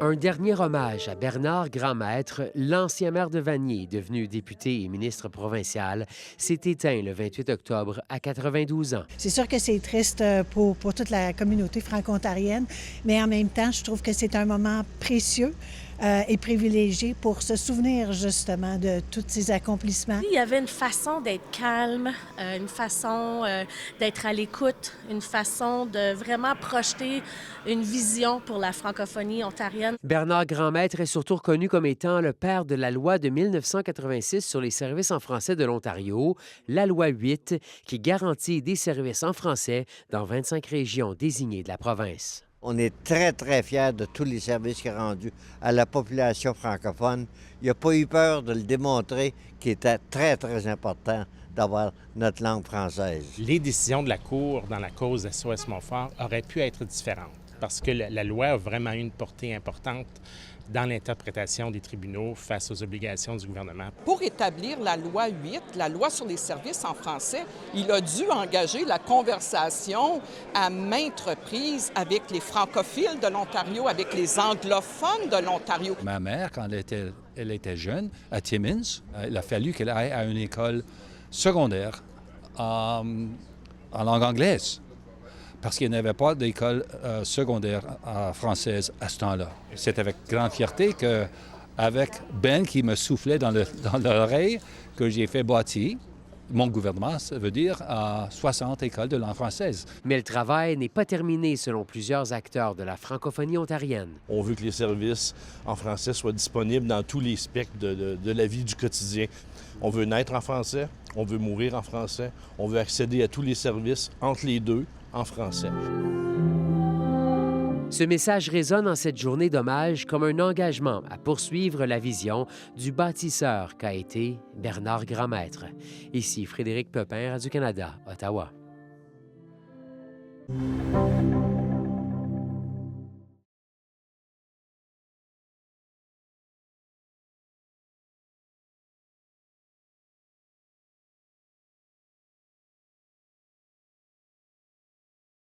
Un dernier hommage à Bernard Grandmaître, l'ancien maire de Vanier, devenu député et ministre provincial, s'est éteint le 28 octobre à 92 ans. C'est sûr que c'est triste pour toute la communauté franco-ontarienne, mais en même temps, je trouve que c'est un moment précieux et privilégié pour se souvenir justement de tous ces accomplissements. Il y avait une façon d'être calme, une façon d'être à l'écoute, une façon de vraiment projeter une vision pour la francophonie ontarienne. Bernard Grandmaître est surtout reconnu comme étant le père de la loi de 1986 sur les services en français de l'Ontario, la loi 8, qui garantit des services en français dans 25 régions désignées de la province. On est très, très fiers de tous les services qu'il a rendus à la population francophone. Il n'a pas eu peur de le démontrer qu'il était très, très important d'avoir notre langue française. Les décisions de la Cour dans la cause SOS Montfort auraient pu être différentes parce que la loi a vraiment eu une portée importante dans l'interprétation des tribunaux face aux obligations du gouvernement. Pour établir la loi 8, la loi sur les services en français, il a dû engager la conversation à maintes reprises avec les francophiles de l'Ontario, avec les anglophones de l'Ontario. Ma mère, quand elle était jeune, à Timmins, il a fallu qu'elle aille à une école secondaire en langue anglaise, parce qu'il n'y avait pas d'école secondaire française à ce temps-là. C'est avec grande fierté qu'avec Ben qui me soufflait dans l'oreille que j'ai fait bâtir mon gouvernement, ça veut dire 60 écoles de langue française. Mais le travail n'est pas terminé selon plusieurs acteurs de la francophonie ontarienne. On veut que les services en français soient disponibles dans tous les spectres de la vie du quotidien. On veut naître en français, on veut mourir en français, on veut accéder à tous les services entre les deux en français. Ce message résonne en cette journée d'hommage comme un engagement à poursuivre la vision du bâtisseur qu'a été Bernard Grandmaître. Ici Frédéric Pepin, Radio-Canada, Ottawa.